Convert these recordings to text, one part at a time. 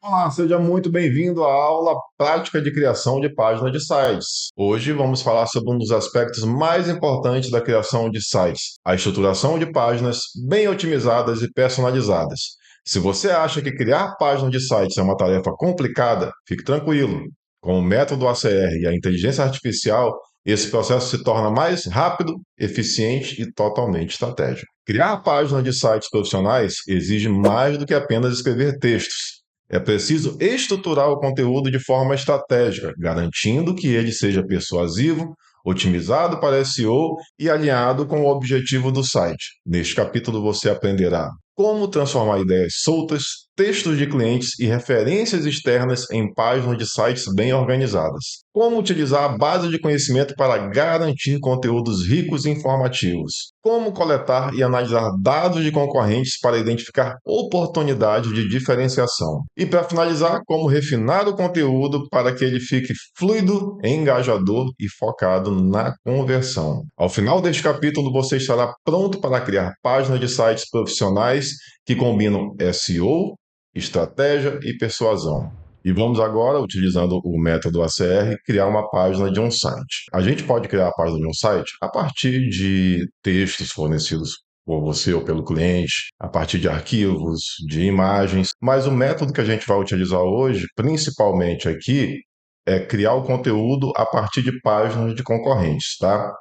Olá, seja muito bem-vindo à aula prática de criação de páginas de sites. Hoje vamos falar sobre um dos aspectos mais importantes da criação de sites, a estruturação de páginas bem otimizadas e personalizadas. Se você acha que criar páginas de sites é uma tarefa complicada, fique tranquilo. Com o método ACR e a inteligência artificial, esse processo se torna mais rápido, eficiente e totalmente estratégico. Criar páginas de sites profissionais exige mais do que apenas escrever textos. É preciso estruturar o conteúdo de forma estratégica, garantindo que ele seja persuasivo, otimizado para SEO e alinhado com o objetivo do site. Neste capítulo você aprenderá como transformar ideias soltas, textos de clientes e referências externas em páginas de sites bem organizadas. Como utilizar a base de conhecimento para garantir conteúdos ricos e informativos. Como coletar e analisar dados de concorrentes para identificar oportunidades de diferenciação. E para finalizar, como refinar o conteúdo para que ele fique fluido, engajador e focado na conversão. Ao final deste capítulo, você estará pronto para criar páginas de sites profissionais que combinam SEO, estratégia e persuasão. E vamos agora, utilizando o método ACR, criar uma página de um site. A gente pode criar a página de um site a partir de textos fornecidos por você ou pelo cliente, a partir de arquivos, de imagens, mas o método que a gente vai utilizar hoje, principalmente aqui, é criar o conteúdo a partir de páginas de concorrentes, tá?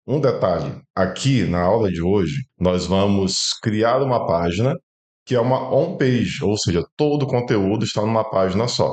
Um detalhe, aqui na aula de hoje, nós vamos criar uma página que é uma on-page, ou seja, todo o conteúdo está numa página só.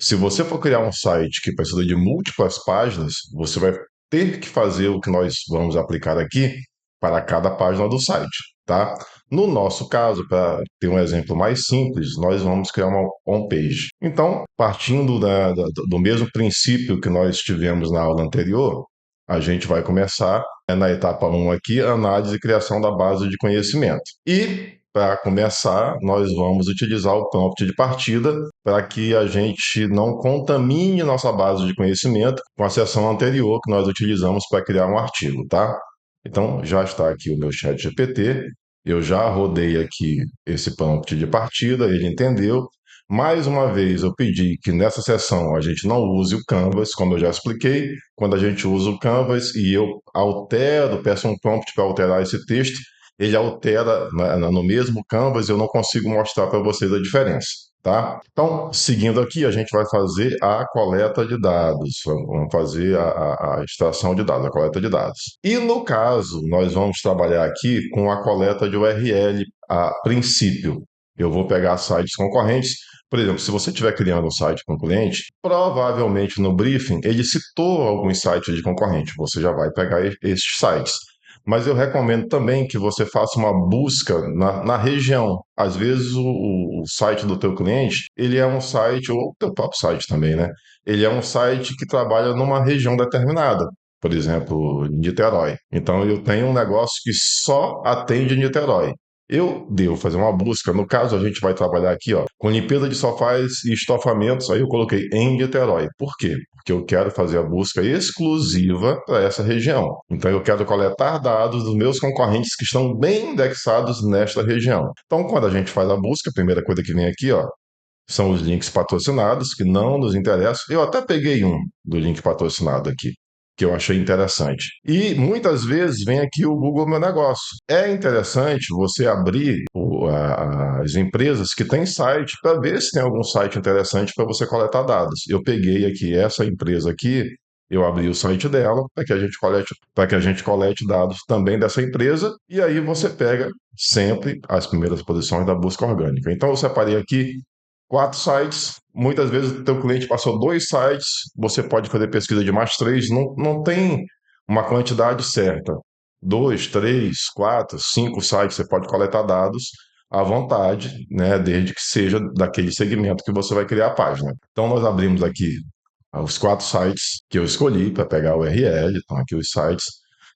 Se você for criar um site que precisa de múltiplas páginas, você vai ter que fazer o que nós vamos aplicar aqui para cada página do site, tá? No nosso caso, para ter um exemplo mais simples, nós vamos criar uma on-page. Então, partindo do mesmo princípio que nós tivemos na aula anterior, a gente vai começar na etapa 1 aqui, análise e criação da base de conhecimento. E para começar, nós vamos utilizar o prompt de partida para que a gente não contamine nossa base de conhecimento com a seção anterior que nós utilizamos para criar um artigo, tá? Então, já está aqui o meu chat GPT, eu já rodei aqui esse prompt de partida, ele entendeu. Mais uma vez, eu pedi que nessa sessão a gente não use o Canvas, como eu já expliquei. Quando a gente usa o Canvas e eu altero, peço um prompt para alterar esse texto, ele altera no mesmo Canvas, eu não consigo mostrar para vocês a diferença, tá? Então, seguindo aqui, a gente vai fazer a coleta de dados, vamos fazer a extração de dados, a coleta de dados. E no caso, nós vamos trabalhar aqui com a coleta de URL a princípio. Eu vou pegar sites concorrentes. Por exemplo, se você estiver criando um site para um cliente, provavelmente no briefing ele citou alguns sites de concorrente. Você já vai pegar estes sites. Mas eu recomendo também que você faça uma busca na região. Às vezes o site do teu cliente, ele é um site, ou o teu próprio site também, né? Ele é um site que trabalha numa região determinada. Por exemplo, Niterói. Então eu tenho um negócio que só atende Niterói. Eu devo fazer uma busca. No caso, a gente vai trabalhar aqui, ó, com limpeza de sofás e estofamentos. Aí eu coloquei em Niterói. Por quê? Porque eu quero fazer a busca exclusiva para essa região. Então eu quero coletar dados dos meus concorrentes que estão bem indexados nesta região. Então, quando a gente faz a busca, a primeira coisa que vem aqui, ó, são os links patrocinados, que não nos interessam. Eu até peguei um do link patrocinado aqui, que eu achei interessante. E muitas vezes vem aqui o Google Meu Negócio. É interessante você abrir as empresas que têm site para ver se tem algum site interessante para você coletar dados. Eu peguei aqui essa empresa aqui, eu abri o site dela para que a gente colete dados também dessa empresa, e aí você pega sempre as primeiras posições da busca orgânica. Então eu separei aqui 4 sites. Muitas vezes o teu cliente passou 2 sites, você pode fazer pesquisa de mais 3, não tem uma quantidade certa. 2, 3, 4, 5 sites, você pode coletar dados à vontade, né, desde que seja daquele segmento que você vai criar a página. Então nós abrimos aqui os 4 sites que eu escolhi para pegar o URL, estão aqui os sites.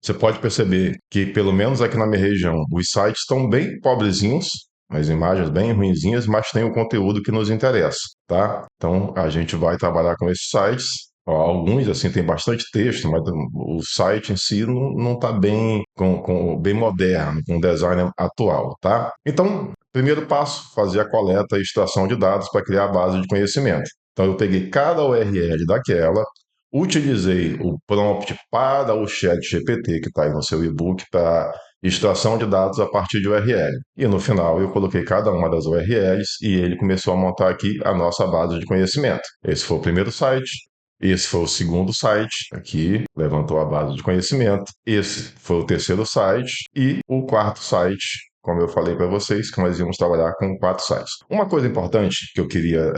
Você pode perceber que, pelo menos aqui na minha região, os sites estão bem pobrezinhos, as imagens bem ruinzinhas, mas tem o conteúdo que nos interessa, tá? Então, a gente vai trabalhar com esses sites Alguns, assim, tem bastante texto, mas o site em si não está bem, bem moderno, com o design atual, tá? Então, primeiro passo, fazer a coleta e extração de dados para criar a base de conhecimento. Então, eu peguei cada URL daquela, utilizei o prompt para o chat GPT, que está aí no seu e-book, para extração de dados a partir de URL. E no final eu coloquei cada uma das URLs e ele começou a montar aqui a nossa base de conhecimento. Esse foi o primeiro site. Esse foi o segundo site, aqui, levantou a base de conhecimento. Esse foi o terceiro site. E o quarto site, como eu falei para vocês, que nós íamos trabalhar com 4 sites. Uma coisa importante que eu queria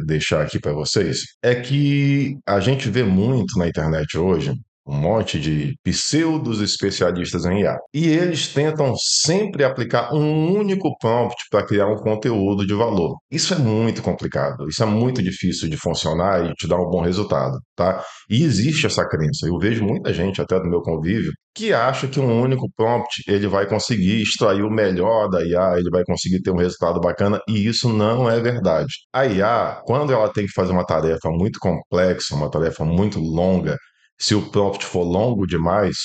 deixar aqui para vocês é que a gente vê muito na internet hoje um monte de pseudos especialistas em IA. E eles tentam sempre aplicar um único prompt para criar um conteúdo de valor. Isso é muito complicado, isso é muito difícil de funcionar e te dar um bom resultado, tá? E existe essa crença. Eu vejo muita gente, até do meu convívio, que acha que um único prompt ele vai conseguir extrair o melhor da IA, ele vai conseguir ter um resultado bacana, e isso não é verdade. A IA, quando ela tem que fazer uma tarefa muito complexa, uma tarefa muito longa, se o prompt for longo demais,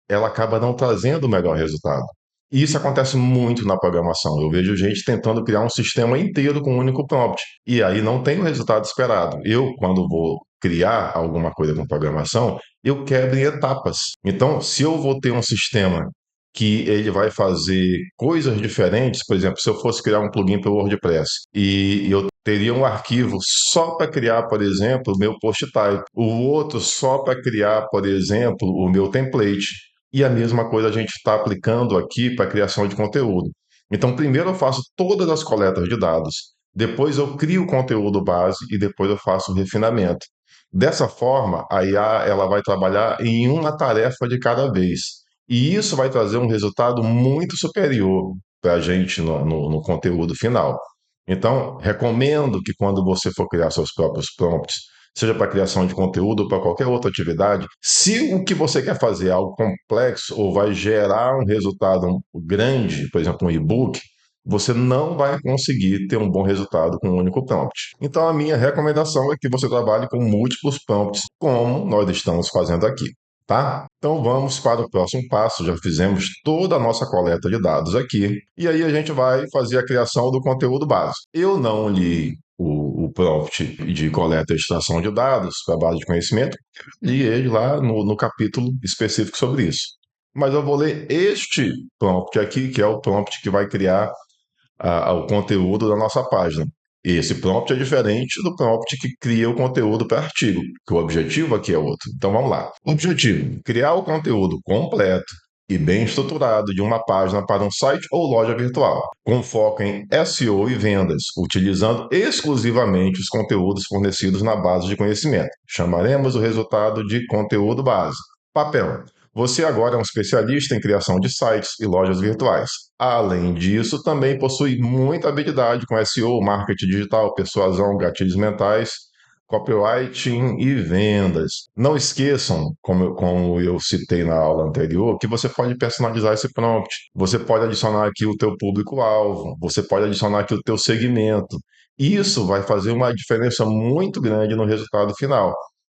ela acaba não trazendo o melhor resultado. E isso acontece muito na programação. Eu vejo gente tentando criar um sistema inteiro com um único prompt. E aí não tem o resultado esperado. Eu, quando vou criar alguma coisa com programação, eu quebro em etapas. Então, se eu vou ter um sistema que ele vai fazer coisas diferentes, por exemplo, se eu fosse criar um plugin para o WordPress e eu teria um arquivo só para criar, por exemplo, o meu post type, o outro só para criar, por exemplo, o meu template. E a mesma coisa a gente está aplicando aqui para a criação de conteúdo. Então, primeiro eu faço todas as coletas de dados, depois eu crio o conteúdo base e depois eu faço o refinamento. Dessa forma, a IA ela vai trabalhar em uma tarefa de cada vez. E isso vai trazer um resultado muito superior para a gente no conteúdo final. Então, recomendo que quando você for criar seus próprios prompts, seja para criação de conteúdo ou para qualquer outra atividade, se o que você quer fazer é algo complexo ou vai gerar um resultado grande, por exemplo, um e-book, você não vai conseguir ter um bom resultado com um único prompt. Então, a minha recomendação é que você trabalhe com múltiplos prompts, como nós estamos fazendo aqui. Tá? Então vamos para o próximo passo. Já fizemos toda a nossa coleta de dados aqui. E aí a gente vai fazer a criação do conteúdo base. Eu não li o prompt de coleta e extração de dados para a base de conhecimento, li ele lá no capítulo específico sobre isso. Mas eu vou ler este prompt aqui, que é o prompt que vai criar o conteúdo da nossa página. Esse prompt é diferente do prompt que cria o conteúdo para artigo, que o objetivo aqui é outro. Então vamos lá. Objetivo: criar o conteúdo completo e bem estruturado de uma página para um site ou loja virtual, com foco em SEO e vendas, utilizando exclusivamente os conteúdos fornecidos na base de conhecimento. Chamaremos o resultado de conteúdo base. Papel: você agora é um especialista em criação de sites e lojas virtuais. Além disso, também possui muita habilidade com SEO, marketing digital, persuasão, gatilhos mentais, copywriting e vendas. Não esqueçam, como eu citei na aula anterior, que você pode personalizar esse prompt. Você pode adicionar aqui o teu público-alvo, você pode adicionar aqui o teu segmento. Isso vai fazer uma diferença muito grande no resultado final.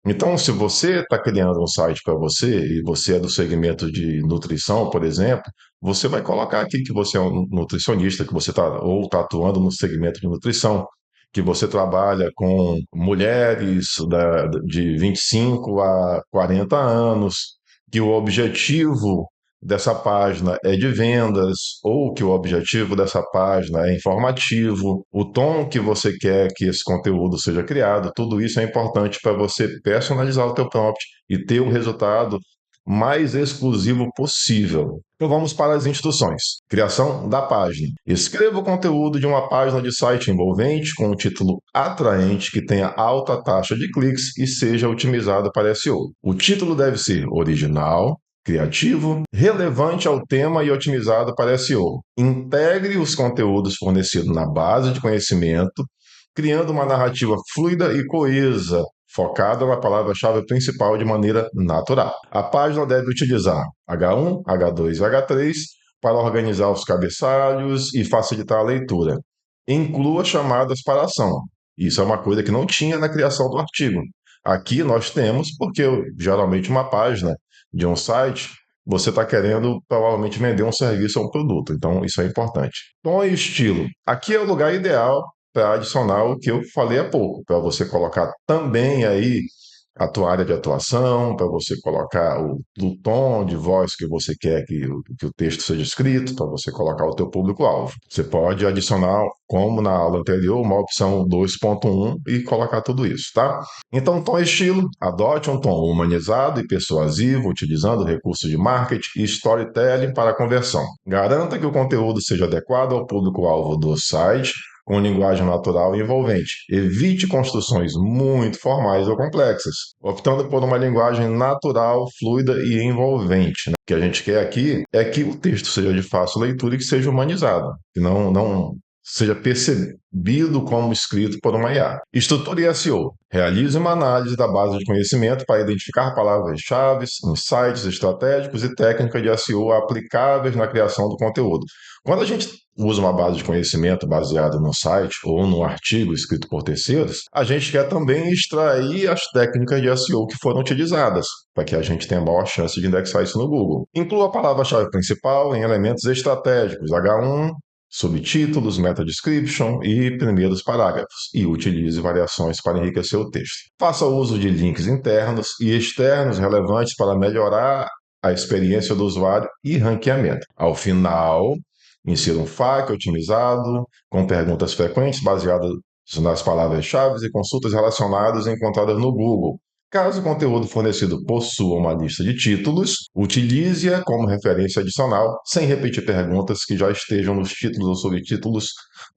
Então, se você está criando um site para você e você é do segmento de nutrição, por exemplo, você vai colocar aqui que você é um nutricionista, que você está atuando no segmento de nutrição, que você trabalha com mulheres de 25 a 40 anos, que o objetivo dessa página é de vendas, ou que o objetivo dessa página é informativo, o tom que você quer que esse conteúdo seja criado, tudo isso é importante para você personalizar o teu prompt e ter o resultado mais exclusivo possível. Então vamos para as instruções. Criação da página. Escreva o conteúdo de uma página de site envolvente com um título atraente que tenha alta taxa de cliques e seja otimizado para SEO. O título deve ser original, criativo, relevante ao tema e otimizado para SEO. Integre os conteúdos fornecidos na base de conhecimento, criando uma narrativa fluida e coesa, focada na palavra-chave principal de maneira natural. A página deve utilizar H1, H2 e H3 para organizar os cabeçalhos e facilitar a leitura. Inclua chamadas para ação. Isso é uma coisa que não tinha na criação do artigo. Aqui nós temos, porque geralmente uma página de um site, você está querendo provavelmente vender um serviço ou um produto, então isso é importante. Tom e estilo. Aqui é o lugar ideal para adicionar o que eu falei há pouco, para você colocar também aí a tua área de atuação, para você colocar o tom de voz que você quer que o texto seja escrito, para você colocar o teu público-alvo. Você pode adicionar, como na aula anterior, uma opção 2.1 e colocar tudo isso, tá? Então, tom e estilo, adote um tom humanizado e persuasivo, utilizando recursos de marketing e storytelling para a conversão. Garanta que o conteúdo seja adequado ao público-alvo do site, com linguagem natural e envolvente. Evite construções muito formais ou complexas, optando por uma linguagem natural, fluida e envolvente. Né? O que a gente quer aqui é que o texto seja de fácil leitura e que seja humanizado, que não seja percebido como escrito por uma IA. Estrutura e SEO. Realize uma análise da base de conhecimento para identificar palavras-chave, insights estratégicos e técnicas de SEO aplicáveis na criação do conteúdo. Quando a gente usa uma base de conhecimento baseada no site ou no artigo escrito por terceiros, a gente quer também extrair as técnicas de SEO que foram utilizadas, para que a gente tenha maior chance de indexar isso no Google. Inclua a palavra-chave principal em elementos estratégicos, H1, subtítulos, meta description e primeiros parágrafos, e utilize variações para enriquecer o texto. Faça uso de links internos e externos relevantes para melhorar a experiência do usuário e ranqueamento. Ao final, insira um FAQ otimizado, com perguntas frequentes baseadas nas palavras-chave e consultas relacionadas encontradas no Google. Caso o conteúdo fornecido possua uma lista de títulos, utilize-a como referência adicional, sem repetir perguntas que já estejam nos títulos ou subtítulos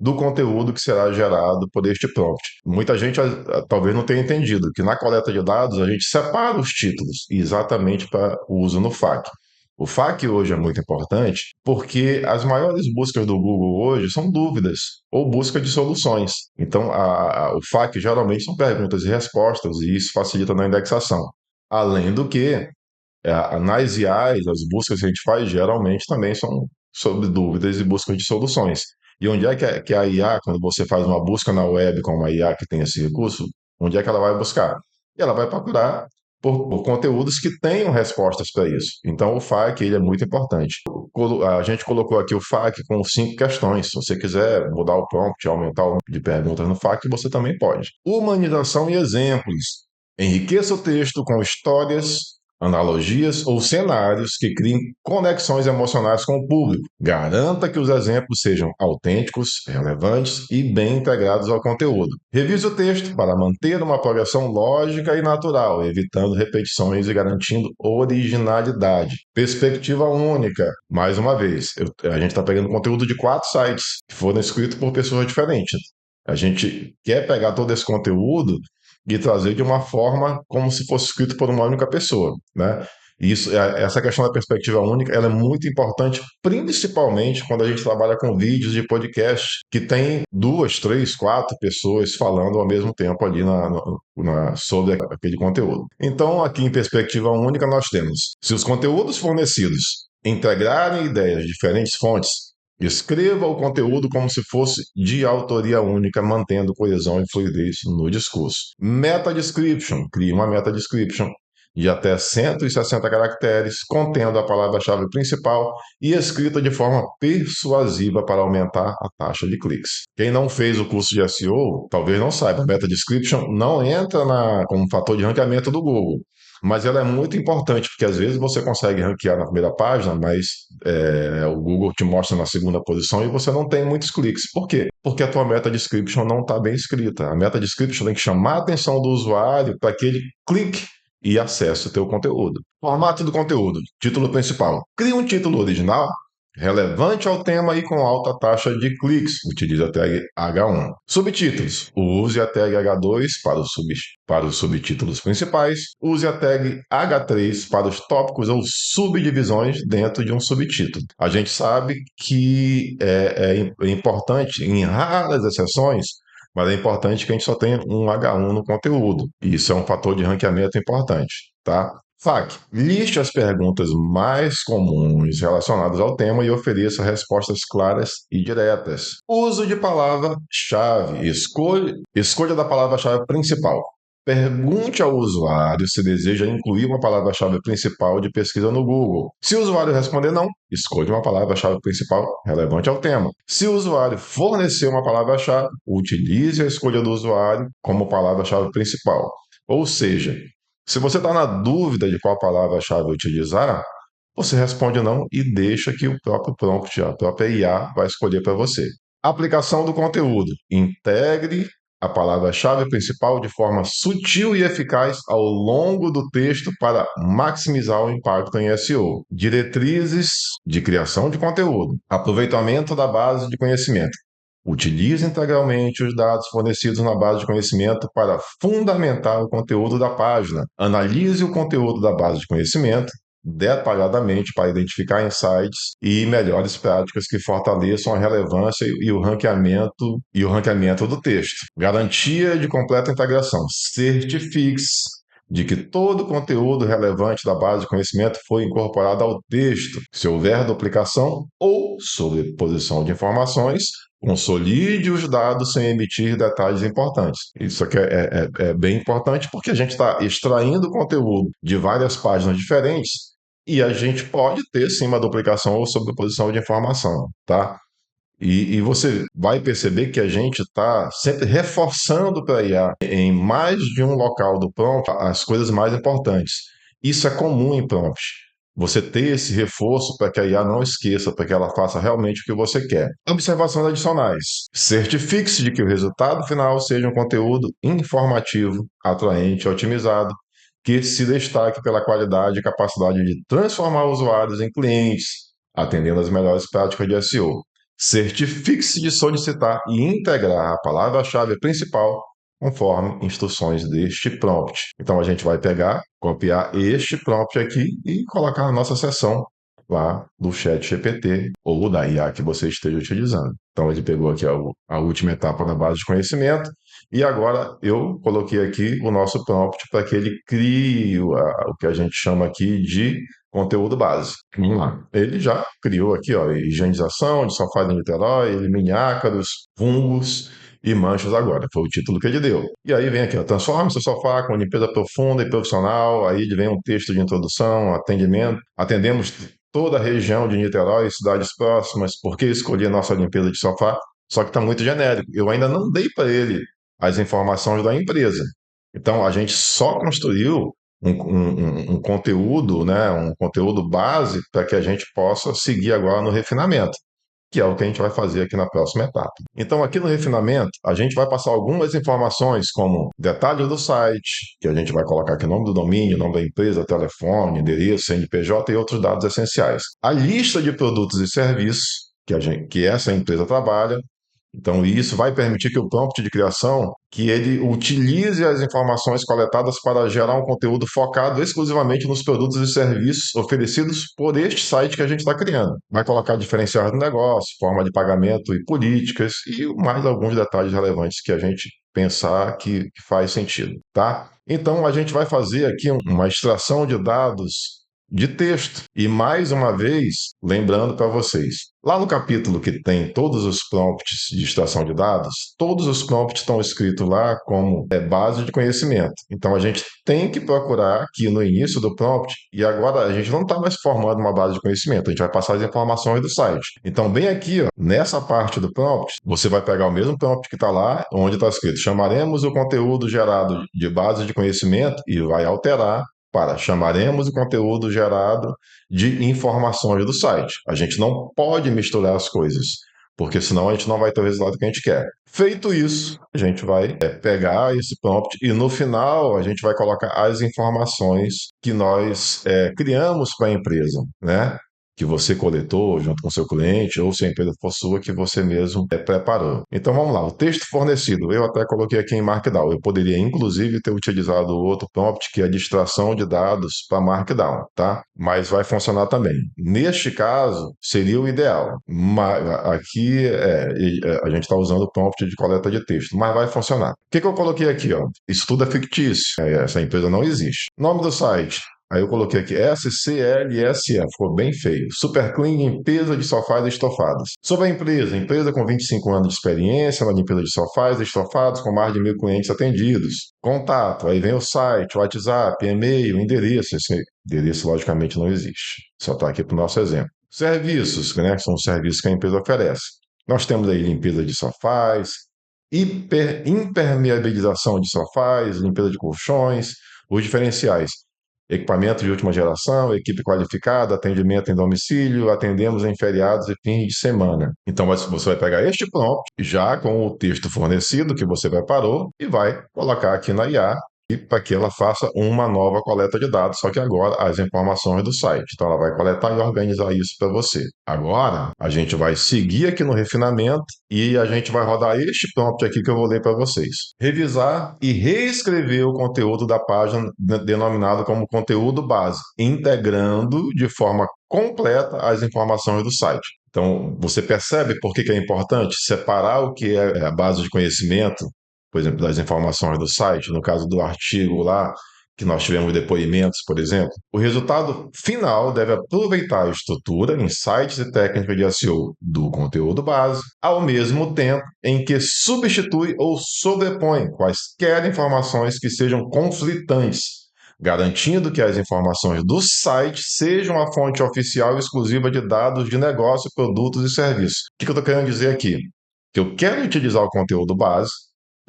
do conteúdo que será gerado por este prompt. Muita gente talvez não tenha entendido que na coleta de dados a gente separa os títulos exatamente para o uso no FAQ. O FAQ hoje é muito importante porque as maiores buscas do Google hoje são dúvidas ou busca de soluções. Então, o FAQ geralmente são perguntas e respostas e isso facilita na indexação. Além do que, nas IAs, as buscas que a gente faz geralmente também são sobre dúvidas e busca de soluções. E onde é que a IA, quando você faz uma busca na web com uma IA que tem esse recurso, onde é que ela vai buscar? E ela vai procurar por conteúdos que tenham respostas para isso. Então, o FAQ ele é muito importante. A gente colocou aqui o FAQ com 5 questões. Se você quiser mudar o prompt, aumentar o número de perguntas no FAQ, você também pode. Humanização e exemplos. Enriqueça o texto com histórias, analogias ou cenários que criem conexões emocionais com o público. Garanta que os exemplos sejam autênticos, relevantes e bem integrados ao conteúdo. Revise o texto para manter uma progressão lógica e natural, evitando repetições e garantindo originalidade. Perspectiva única. Mais uma vez, a gente está pegando conteúdo de 4 sites que foram escritos por pessoas diferentes. A gente quer pegar todo esse conteúdo e trazer de uma forma como se fosse escrito por uma única pessoa, né? Isso, essa questão da perspectiva única, ela é muito importante, principalmente quando a gente trabalha com vídeos de podcast que tem 2, 3, 4 pessoas falando ao mesmo tempo ali sobre aquele conteúdo. Então, aqui em perspectiva única, nós temos: se os conteúdos fornecidos integrarem ideias de diferentes fontes, escreva o conteúdo como se fosse de autoria única, mantendo coesão e fluidez no discurso. Meta description. Crie uma meta description de até 160 caracteres, contendo a palavra-chave principal e escrita de forma persuasiva para aumentar a taxa de cliques. Quem não fez o curso de SEO, talvez não saiba, meta description não entra como fator de ranqueamento do Google. Mas ela é muito importante, porque às vezes você consegue ranquear na primeira página, mas o Google te mostra na segunda posição e você não tem muitos cliques. Por quê? Porque a tua meta description não está bem escrita. A meta description tem que chamar a atenção do usuário para que ele clique e acesse o teu conteúdo. Formato do conteúdo. Título principal. Crie um título original, relevante ao tema e com alta taxa de cliques. Utilize a tag H1. Subtítulos. Use a tag H2 para os subtítulos principais. Use a tag H3 para os tópicos ou subdivisões dentro de um subtítulo. A gente sabe que é importante, em raras exceções, mas é importante que a gente só tenha um H1 no conteúdo. Isso é um fator de ranqueamento importante, tá? FAQ. Liste as perguntas mais comuns relacionadas ao tema e ofereça respostas claras e diretas. Uso de palavra-chave. Escolha da palavra-chave principal. Pergunte ao usuário se deseja incluir uma palavra-chave principal de pesquisa no Google. Se o usuário responder não, escolha uma palavra-chave principal relevante ao tema. Se o usuário fornecer uma palavra-chave, utilize a escolha do usuário como palavra-chave principal. Ou seja, se você está na dúvida de qual palavra-chave utilizar, você responde não e deixa que o próprio prompt, a própria IA, vai escolher para você. Aplicação do conteúdo. Integre a palavra-chave principal de forma sutil e eficaz ao longo do texto para maximizar o impacto em SEO. Diretrizes de criação de conteúdo. Aproveitamento da base de conhecimento. Utilize integralmente os dados fornecidos na base de conhecimento para fundamentar o conteúdo da página. Analise o conteúdo da base de conhecimento detalhadamente para identificar insights e melhores práticas que fortaleçam a relevância e o ranqueamento do texto. Garantia de completa integração. Certifique-se de que todo o conteúdo relevante da base de conhecimento foi incorporado ao texto. Se houver duplicação ou sobreposição de informações, consolide os dados sem emitir detalhes importantes. Isso aqui é bem importante porque a gente está extraindo conteúdo de várias páginas diferentes e a gente pode ter sim uma duplicação ou sobreposição de informação, tá? E você vai perceber que a gente está sempre reforçando para a IA em mais de um local do prompt as coisas mais importantes. Isso é comum em prompt. Você ter esse reforço para que a IA não esqueça, para que ela faça realmente o que você quer. Observações adicionais. Certifique-se de que o resultado final seja um conteúdo informativo, atraente, otimizado, que se destaque pela qualidade e capacidade de transformar usuários em clientes, atendendo às melhores práticas de SEO. Certifique-se de solicitar e integrar a palavra-chave principal conforme instruções deste prompt. Então a gente vai pegar, copiar este prompt aqui e colocar na nossa seção lá do chat GPT ou da IA que você esteja utilizando. Então ele pegou aqui a última etapa da base de conhecimento e agora eu coloquei aqui o nosso prompt para que ele crie o que a gente chama aqui de conteúdo base. Vamos lá. Ele já criou aqui, ó, higienização de sofá de Niterói, elimine ácaros, fungos e manchas agora. Foi o título que ele deu. E aí vem aqui, ó, transforme seu sofá com limpeza profunda e profissional. Aí vem um texto de introdução, atendimento. Atendemos toda a região de Niterói, cidades próximas. Por que escolhi a nossa limpeza de sofá? Só que está muito genérico. Eu ainda não dei para ele as informações da empresa. Então, a gente só construiu um conteúdo, né, um conteúdo base para que a gente possa seguir agora no refinamento, que é o que a gente vai fazer aqui na próxima etapa. Então, aqui no refinamento, a gente vai passar algumas informações, como detalhes do site, que a gente vai colocar aqui o nome do domínio, nome da empresa, telefone, endereço, CNPJ e outros dados essenciais. A lista de produtos e serviços que essa empresa trabalha. Então, isso vai permitir que o prompt de criação, que ele utilize as informações coletadas para gerar um conteúdo focado exclusivamente nos produtos e serviços oferecidos por este site que a gente está criando. Vai colocar diferenciais do negócio, forma de pagamento e políticas e mais alguns detalhes relevantes que a gente pensar que faz sentido, tá? Então, a gente vai fazer aqui uma extração de dados de texto. E mais uma vez, lembrando para vocês, lá no capítulo que tem todos os prompts de extração de dados, todos os prompts estão escritos lá como base de conhecimento. Então a gente tem que procurar aqui no início do prompt, e agora a gente não está mais formando uma base de conhecimento, a gente vai passar as informações do site. Então, bem aqui, ó, nessa parte do prompt, você vai pegar o mesmo prompt que está lá, onde está escrito: chamaremos o conteúdo gerado de base de conhecimento, e vai alterar para chamaremos o conteúdo gerado de informações do site. A gente não pode misturar as coisas, porque senão a gente não vai ter o resultado que a gente quer. Feito isso, a gente vai pegar esse prompt e no final a gente vai colocar as informações que nós criamos para a empresa, né? Que você coletou junto com seu cliente, ou se a empresa for sua, que você mesmo preparou. Então vamos lá, o texto fornecido, eu até coloquei aqui em Markdown. Eu poderia inclusive ter utilizado outro prompt, que é a distração de dados para Markdown, tá? Mas vai funcionar também. Neste caso, seria o ideal. Mas aqui a gente está usando o prompt de coleta de texto, mas vai funcionar. O que eu coloquei aqui? Ó? Isso tudo é fictício, essa empresa não existe. Nome do site: Aí eu coloquei aqui SCLSE, ficou bem feio. Super Clean, limpeza de sofás e estofados. Sobre a empresa com 25 anos de experiência na limpeza de sofás e estofados, com mais de 1.000 clientes atendidos. Contato, aí vem o site, o WhatsApp, e-mail, endereço. Esse endereço, logicamente, não existe. Só está aqui para o nosso exemplo. Serviços, né? São os serviços que a empresa oferece. Nós temos aí limpeza de sofás, impermeabilização de sofás, limpeza de colchões, os diferenciais. Equipamento de última geração, equipe qualificada, atendimento em domicílio, atendemos em feriados e fins de semana. Então você vai pegar este prompt, já com o texto fornecido que você preparou, e vai colocar aqui na IA para que ela faça uma nova coleta de dados, só que agora as informações do site. Então ela vai coletar e organizar isso para você. Agora a gente vai seguir aqui no refinamento e a gente vai rodar este prompt aqui que eu vou ler para vocês. Revisar e reescrever o conteúdo da página denominado como conteúdo base, integrando de forma completa as informações do site. Então, você percebe por que é importante separar o que é a base de conhecimento, por exemplo, das informações do site, no caso do artigo lá, que nós tivemos depoimentos, por exemplo. O resultado final deve aproveitar a estrutura, insights e técnicas de SEO do conteúdo base, ao mesmo tempo em que substitui ou sobrepõe quaisquer informações que sejam conflitantes, garantindo que as informações do site sejam a fonte oficial e exclusiva de dados de negócio, produtos e serviços. O que eu estou querendo dizer aqui? Que eu quero utilizar o conteúdo base,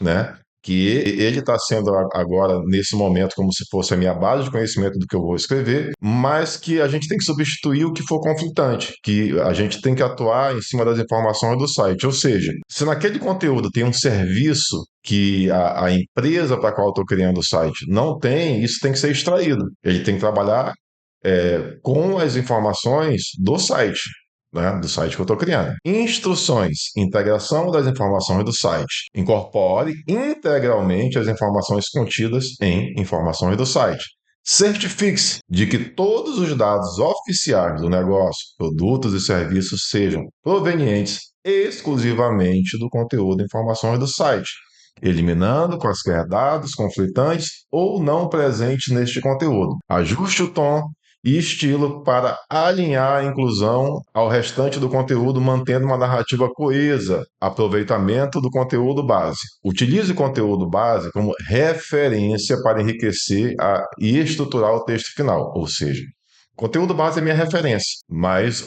né? Que ele está sendo agora, nesse momento, como se fosse a minha base de conhecimento do que eu vou escrever, mas que a gente tem que substituir o que for conflitante, que a gente tem que atuar em cima das informações do site. Ou seja, se naquele conteúdo tem um serviço que a empresa para a qual eu estou criando o site não tem, isso tem que ser extraído. Ele tem que trabalhar com as informações do site. Né, do site que eu estou criando. Instruções, integração das informações do site. Incorpore integralmente as informações contidas em informações do site. Certifique-se de que todos os dados oficiais do negócio, produtos e serviços sejam provenientes exclusivamente do conteúdo e informações do site, eliminando quaisquer dados conflitantes ou não presentes neste conteúdo. Ajuste o tom e estilo para alinhar a inclusão ao restante do conteúdo, mantendo uma narrativa coesa, aproveitamento do conteúdo base. Utilize o conteúdo base como referência para enriquecer e estruturar o texto final, ou seja, conteúdo base é minha referência, mas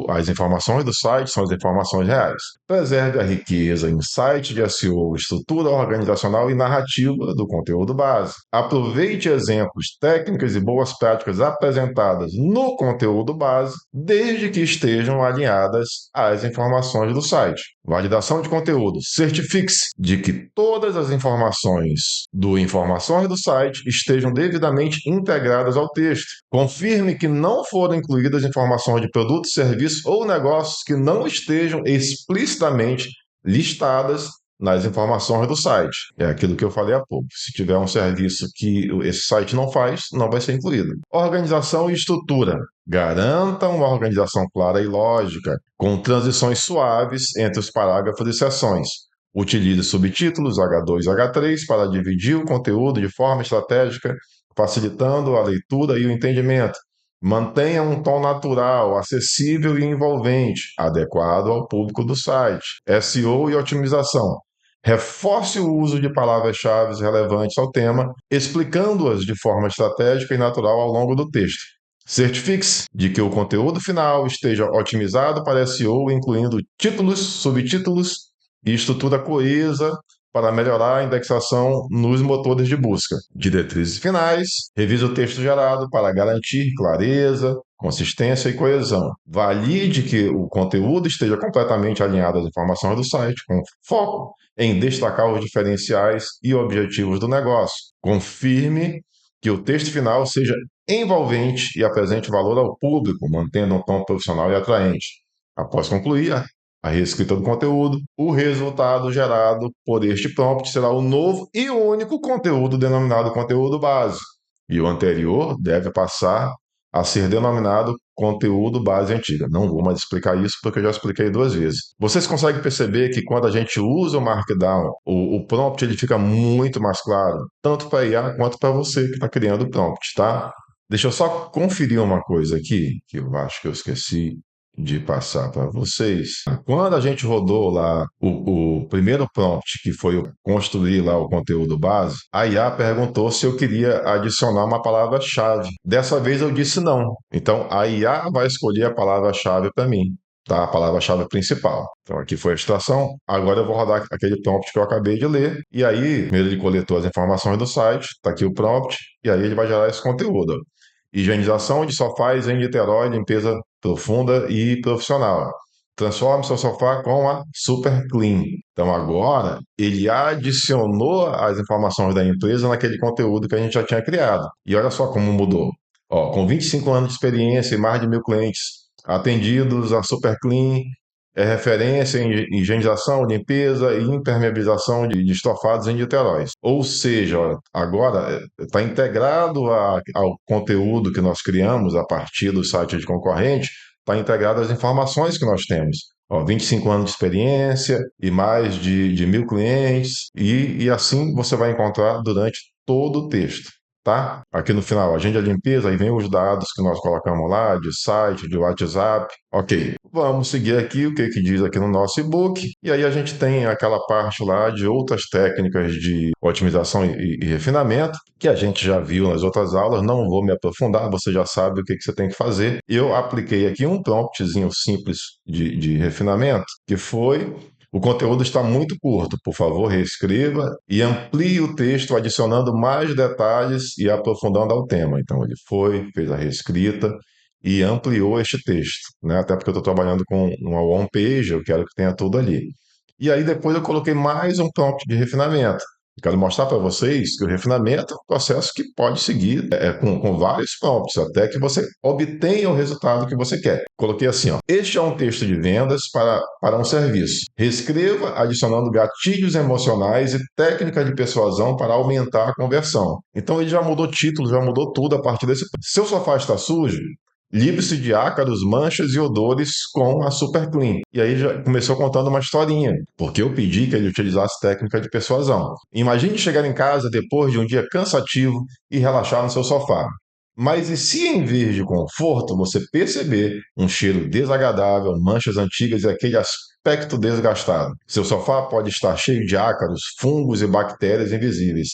as informações do site são as informações reais. Preserve a riqueza, insight de SEO, estrutura organizacional e narrativa do conteúdo base. Aproveite exemplos, técnicas e boas práticas apresentadas no conteúdo base, desde que estejam alinhadas às informações do site. Validação de conteúdo. Certifique-se de que todas as informações do site estejam devidamente integradas ao texto. Confirme que não foram incluídas informações de produtos, serviços ou negócios que não estejam explicitamente listadas nas informações do site. É aquilo que eu falei há pouco. Se tiver um serviço que esse site não faz, não vai ser incluído. Organização e estrutura. Garanta uma organização clara e lógica, com transições suaves entre os parágrafos e seções. Utilize subtítulos H2 e H3 para dividir o conteúdo de forma estratégica, facilitando a leitura e o entendimento. Mantenha um tom natural, acessível e envolvente, adequado ao público do site. SEO e otimização. Reforce o uso de palavras-chave relevantes ao tema, explicando-as de forma estratégica e natural ao longo do texto. Certifique-se de que o conteúdo final esteja otimizado para SEO, incluindo títulos, subtítulos e estrutura coesa para melhorar a indexação nos motores de busca. Diretrizes finais. Revise o texto gerado para garantir clareza, consistência e coesão. Valide que o conteúdo esteja completamente alinhado às informações do site, com foco em destacar os diferenciais e objetivos do negócio. Confirme que o texto final seja envolvente e apresente valor ao público, mantendo um tom profissional e atraente. Após concluir a reescrita do conteúdo, o resultado gerado por este prompt será o novo e único conteúdo denominado conteúdo base. E o anterior deve passar a ser denominado conteúdo base antiga. Não vou mais explicar isso porque eu já expliquei 2 vezes. Vocês conseguem perceber que quando a gente usa o Markdown, o prompt ele fica muito mais claro, tanto para IA quanto para você que está criando o prompt, tá? Deixa eu só conferir uma coisa aqui, que eu acho que eu esqueci de passar para vocês. Quando a gente rodou lá o primeiro prompt, que foi construir lá o conteúdo base, a IA perguntou se eu queria adicionar uma palavra-chave. Dessa vez eu disse não. Então a IA vai escolher a palavra-chave para mim. Tá, a palavra-chave principal. Então aqui foi a extração. Agora eu vou rodar aquele prompt que eu acabei de ler. E aí, primeiro ele coletou as informações do site, está aqui o prompt, e aí ele vai gerar esse conteúdo. Higienização de sofás em Niterói, limpeza profunda e profissional. Transforme seu sofá com a Super Clean. Então agora ele adicionou as informações da empresa naquele conteúdo que a gente já tinha criado. E olha só como mudou. Ó, com 25 anos de experiência e mais de 1.000 clientes atendidos, a Super Clean é referência em higienização, limpeza e impermeabilização de estofados em Niterói. Ou seja, agora está integrado ao conteúdo que nós criamos a partir do site de concorrente, está integrado às informações que nós temos. Ó, 25 anos de experiência e mais de 1.000 clientes, e assim você vai encontrar durante todo o texto. Tá? Aqui no final, agenda de limpeza, aí vem os dados que nós colocamos lá, de site, de WhatsApp. Ok, vamos seguir aqui o que diz aqui no nosso e-book. E aí a gente tem aquela parte lá de outras técnicas de otimização e refinamento, que a gente já viu nas outras aulas, não vou me aprofundar, você já sabe o que você tem que fazer. Eu apliquei aqui um promptzinho simples de refinamento, que foi: o conteúdo está muito curto, por favor, reescreva e amplie o texto adicionando mais detalhes e aprofundando ao tema. Então ele fez a reescrita e ampliou este texto, né? Até porque eu estou trabalhando com uma one page, eu quero que tenha tudo ali. E aí depois eu coloquei mais um prompt de refinamento. Eu quero mostrar para vocês que o refinamento é um processo que pode seguir com vários prompts, até que você obtenha o resultado que você quer. Coloquei assim, ó: este é um texto de vendas para um serviço. Reescreva adicionando gatilhos emocionais e técnicas de persuasão para aumentar a conversão. Então ele já mudou título, já mudou tudo a partir desse. Seu sofá está sujo? Livre-se de ácaros, manchas e odores com a Super Clean. E aí já começou contando uma historinha, porque eu pedi que ele utilizasse técnica de persuasão. Imagine chegar em casa depois de um dia cansativo e relaxar no seu sofá. Mas e se em vez de conforto você perceber um cheiro desagradável, manchas antigas e aquele aspecto desgastado? Seu sofá pode estar cheio de ácaros, fungos e bactérias invisíveis.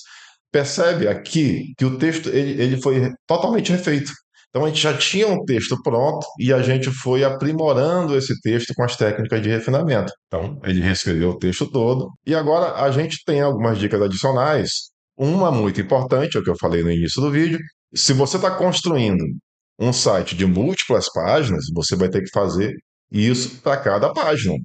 Percebe aqui que o texto ele foi totalmente refeito. Então a gente já tinha um texto pronto e a gente foi aprimorando esse texto com as técnicas de refinamento. Então ele reescreveu o texto todo e agora a gente tem algumas dicas adicionais. Uma muito importante, é o que eu falei no início do vídeo: se você está construindo um site de múltiplas páginas, você vai ter que fazer isso para cada página.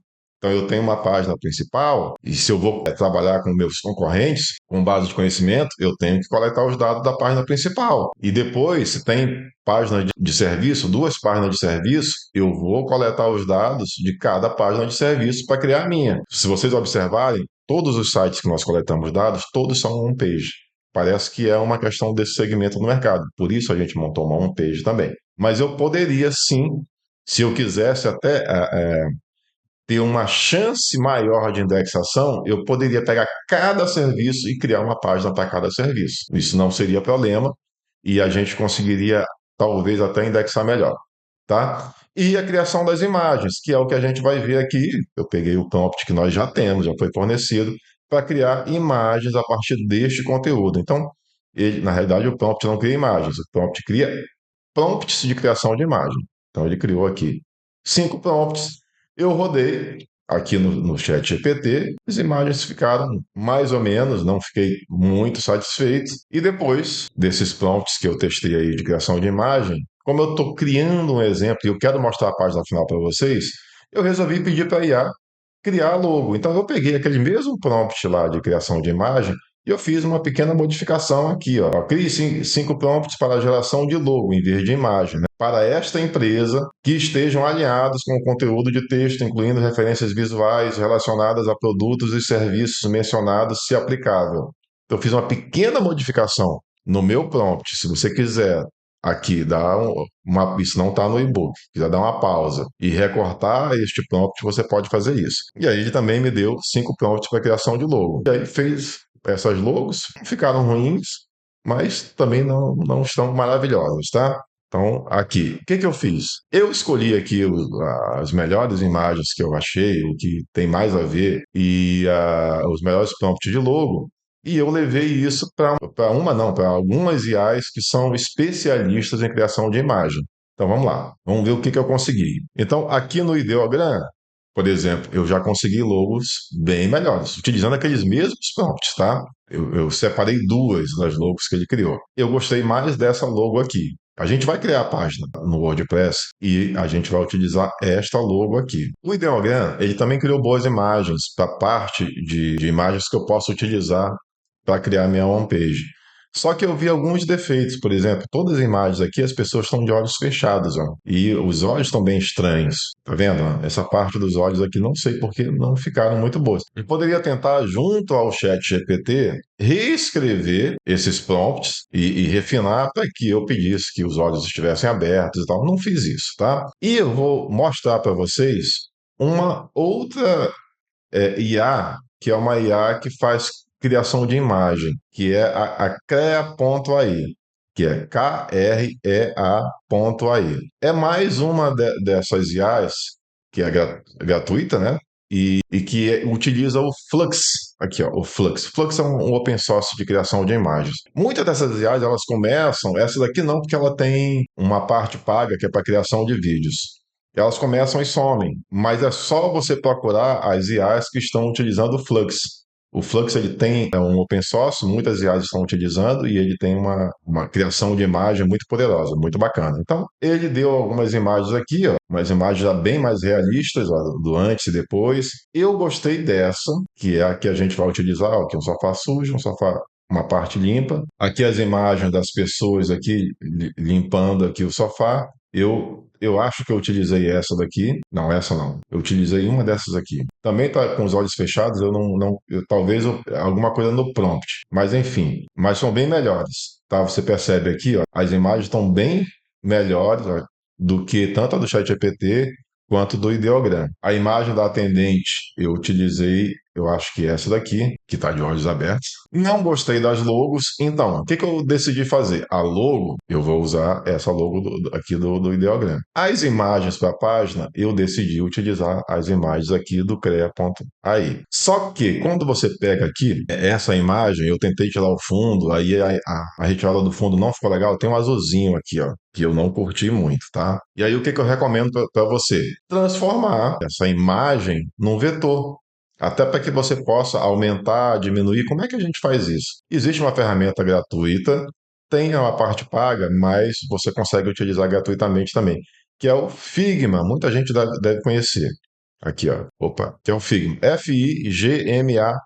Então, eu tenho uma página principal, e se eu vou trabalhar com meus concorrentes, com base de conhecimento, eu tenho que coletar os dados da página principal. E depois, se tem página de serviço, duas páginas de serviço, eu vou coletar os dados de cada página de serviço para criar a minha. Se vocês observarem, todos os sites que nós coletamos dados, todos são homepage. Parece que é uma questão desse segmento no mercado. Por isso a gente montou uma homepage também. Mas eu poderia sim, se eu quisesse até ter uma chance maior de indexação, eu poderia pegar cada serviço e criar uma página para cada serviço. Isso não seria problema e a gente conseguiria talvez até indexar melhor, tá? E a criação das imagens, que é o que a gente vai ver aqui. Eu peguei o prompt que nós já temos, já foi fornecido, para criar imagens a partir deste conteúdo. Então, na realidade, o prompt não cria imagens, o prompt cria prompts de criação de imagem. Então, ele criou aqui 5 prompts. Eu rodei aqui no chat GPT, as imagens ficaram mais ou menos, não fiquei muito satisfeito. E depois desses prompts que eu testei aí de criação de imagem, como eu estou criando um exemplo e eu quero mostrar a página final para vocês, eu resolvi pedir para a IA criar a logo. Então eu peguei aquele mesmo prompt lá de criação de imagem e eu fiz uma pequena modificação aqui, ó. Crie 5 prompts para a geração de logo em vez de imagem, né, para esta empresa que estejam alinhados com o conteúdo de texto, incluindo referências visuais relacionadas a produtos e serviços mencionados, se aplicável. Então, eu fiz uma pequena modificação no meu prompt. Se você quiser aqui isso não está no e-book, quiser dar uma pausa e recortar este prompt, você pode fazer isso. E aí ele também me deu 5 prompts para criação de logo. E aí fez essas logos, ficaram ruins, mas também não estão maravilhosas, tá? Então, aqui, o que que eu fiz? Eu escolhi aqui as melhores imagens que eu achei, o que tem mais a ver, e os melhores prompts de logo, e eu levei isso para algumas IAs que são especialistas em criação de imagem. Então, vamos lá, vamos ver o que que eu consegui. Então, aqui no Ideogram, por exemplo, eu já consegui logos bem melhores, utilizando aqueles mesmos prompts, tá? Eu separei duas das logos que ele criou. Eu gostei mais dessa logo aqui. A gente vai criar a página no WordPress e a gente vai utilizar esta logo aqui. O Ideogram, ele também criou boas imagens para parte de imagens que eu posso utilizar para criar minha homepage. Só que eu vi alguns defeitos, por exemplo, todas as imagens aqui as pessoas estão de olhos fechados, ó, e os olhos estão bem estranhos, tá vendo? Ó? Essa parte dos olhos aqui não sei porque não ficaram muito boas. Eu poderia tentar, junto ao chat GPT, reescrever esses prompts e refinar para que eu pedisse que os olhos estivessem abertos e tal. Não fiz isso, tá? E eu vou mostrar para vocês uma outra IA, que é uma IA que faz criação de imagem, que é a Crea.ai, que é KREA.ai. É mais uma dessas IAs, que é gratuita, né? E que utiliza o Flux, aqui ó, o Flux. Flux é um open source de criação de imagens. Muitas dessas IAs, elas começam, essa daqui não, porque ela tem uma parte paga, que é para criação de vídeos. Elas começam e somem, mas é só você procurar as IAs que estão utilizando o Flux. O Flux ele tem um open source, muitas IAs estão utilizando e ele tem uma criação de imagem muito poderosa, muito bacana. Então, ele deu algumas imagens aqui, ó, umas imagens já bem mais realistas, ó, do antes e depois. Eu gostei dessa, que é a que a gente vai utilizar, ó, que é um sofá sujo, um sofá uma parte limpa. Aqui as imagens das pessoas aqui limpando aqui o sofá. Eu acho que eu utilizei essa daqui. Não, essa não. Eu utilizei uma dessas aqui. Também tá com os olhos fechados, talvez alguma coisa no prompt. Mas enfim, mas são bem melhores. Tá? Você percebe aqui, ó, as imagens estão bem melhores, ó, do que tanto a do ChatGPT quanto do ideograma. A imagem da atendente eu utilizei, eu acho que essa daqui, que está de olhos abertos. Não gostei das logos, então, o que que eu decidi fazer? A logo, eu vou usar essa logo aqui do ideograma. As imagens para a página, eu decidi utilizar as imagens aqui do crea.ai. Só que, quando você pega aqui, essa imagem, eu tentei tirar o fundo, aí a retirada do fundo não ficou legal, tem um azulzinho aqui, ó, que eu não curti muito, tá? E aí o que que eu recomendo para você? Transformar essa imagem num vetor. Até para que você possa aumentar, diminuir. Como é que a gente faz isso? Existe uma ferramenta gratuita, tem uma parte paga, mas você consegue utilizar gratuitamente também, que é o Figma. Muita gente deve conhecer. Aqui, ó. Opa, que é o Figma. Figma.com.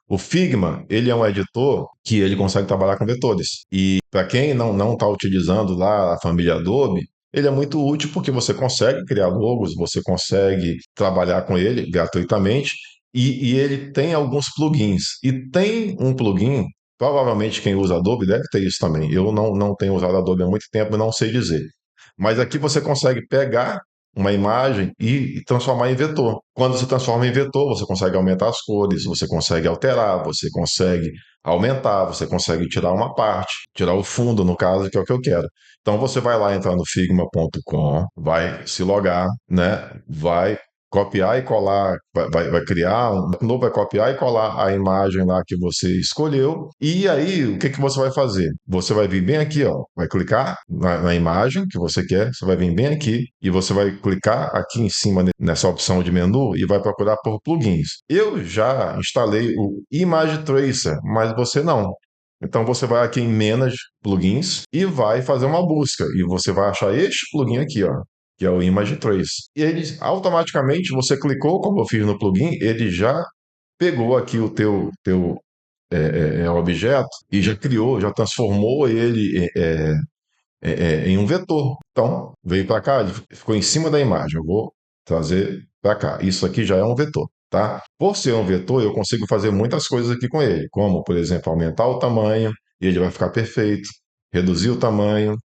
O Figma, ele é um editor que ele consegue trabalhar com vetores. E para quem não está utilizando lá a família Adobe, ele é muito útil porque você consegue criar logos, você consegue trabalhar com ele gratuitamente e ele tem alguns plugins. E tem um plugin, provavelmente quem usa Adobe deve ter isso também. Eu não tenho usado Adobe há muito tempo e não sei dizer. Mas aqui você consegue pegar uma imagem e transformar em vetor. Quando você transforma em vetor, você consegue aumentar as cores, você consegue alterar, você consegue aumentar, você consegue tirar uma parte, tirar o fundo, no caso, que é o que eu quero. Então você vai lá entrar no figma.com, vai se logar, né? Vai copiar e colar, vai criar um novo, vai copiar e colar a imagem lá que você escolheu. E aí, o que que você vai fazer? Você vai vir bem aqui, ó, vai clicar na imagem que você quer, você vai vir bem aqui e você vai clicar aqui em cima nessa opção de menu e vai procurar por plugins. Eu já instalei o Image Tracer, mas você não. Então você vai aqui em Manage Plugins e vai fazer uma busca e você vai achar este plugin aqui, ó, que é o Image Trace. E ele automaticamente você clicou, como eu fiz no plugin, ele já pegou aqui o teu objeto e já criou, já transformou ele em um vetor. Então, veio para cá, ele ficou em cima da imagem. Eu vou trazer para cá. Isso aqui já é um vetor, tá? Por ser um vetor, eu consigo fazer muitas coisas aqui com ele, como, por exemplo, aumentar o tamanho, e ele vai ficar perfeito, reduzir o tamanho. O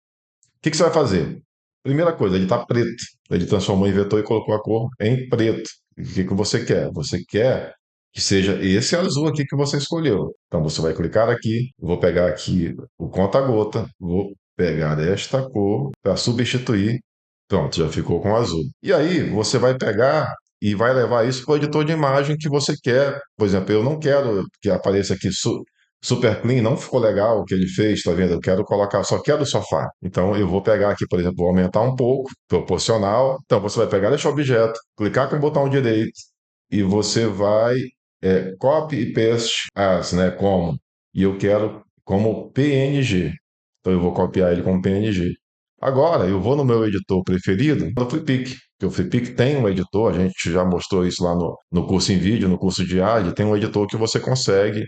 que que você vai fazer? Primeira coisa, ele está preto. Ele transformou em vetor e colocou a cor em preto. O que que você quer? Você quer que seja esse azul aqui que você escolheu. Então você vai clicar aqui, vou pegar aqui o conta-gota, vou pegar esta cor para substituir. Pronto, já ficou com azul. E aí você vai pegar e vai levar isso para o editor de imagem que você quer. Por exemplo, eu não quero que apareça aqui super clean, não ficou legal o que ele fez, tá vendo? Eu quero colocar, só quero o sofá. Então eu vou pegar aqui, por exemplo, vou aumentar um pouco, proporcional. Então você vai pegar este objeto, clicar com o botão direito e você vai copy e paste as, né? Como? E eu quero como PNG. Então eu vou copiar ele como PNG. Agora eu vou no meu editor preferido, no Flickr, que o Flickr tem um editor, a gente já mostrou isso lá no curso em vídeo, no curso de AD, tem um editor que você consegue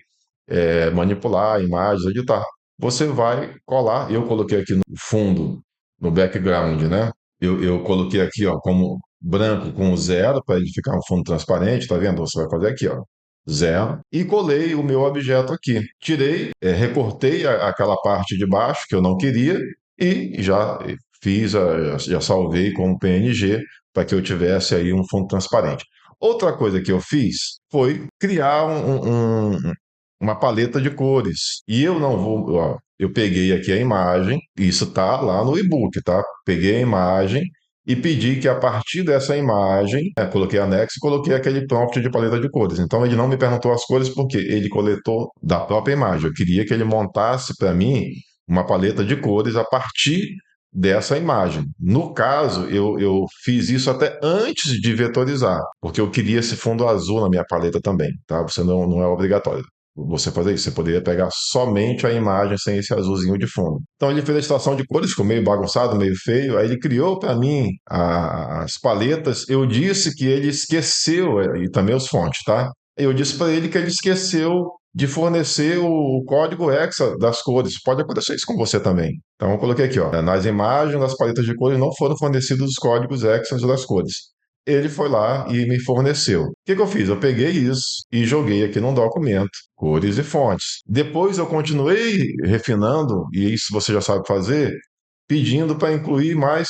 manipular imagens, editar. Você vai colar, eu coloquei aqui no fundo, no background, né? Eu coloquei aqui, ó, como branco com zero, para ele ficar um fundo transparente, tá vendo? Você vai fazer aqui, ó, zero, e colei o meu objeto aqui. Tirei, recortei aquela parte de baixo que eu não queria e já já salvei como PNG para que eu tivesse aí um fundo transparente. Outra coisa que eu fiz foi criar uma paleta de cores. E eu não vou, ó, eu peguei aqui a imagem, isso tá lá no e-book, tá? Peguei a imagem e pedi que a partir dessa imagem, coloquei anexo e coloquei aquele prompt de paleta de cores. Então ele não me perguntou as cores porque ele coletou da própria imagem. Eu queria que ele montasse para mim uma paleta de cores a partir dessa imagem. No caso, eu fiz isso até antes de vetorizar, porque eu queria esse fundo azul na minha paleta também, tá? Você não é obrigatório você fazer isso. Você poderia pegar somente a imagem sem esse azulzinho de fundo. Então ele fez a situação de cores, ficou meio bagunçado, meio feio. Aí ele criou para mim as paletas. Eu disse que ele esqueceu, e também os fontes, tá? Eu disse para ele que ele esqueceu de fornecer o código hexa das cores. Pode acontecer isso com você também. Então eu coloquei aqui, ó, nas imagens das paletas de cores não foram fornecidos os códigos hexa das cores. Ele foi lá e me forneceu. O que eu fiz? Eu peguei isso e joguei aqui num documento, cores e fontes. Depois eu continuei refinando, e isso você já sabe fazer, pedindo para incluir mais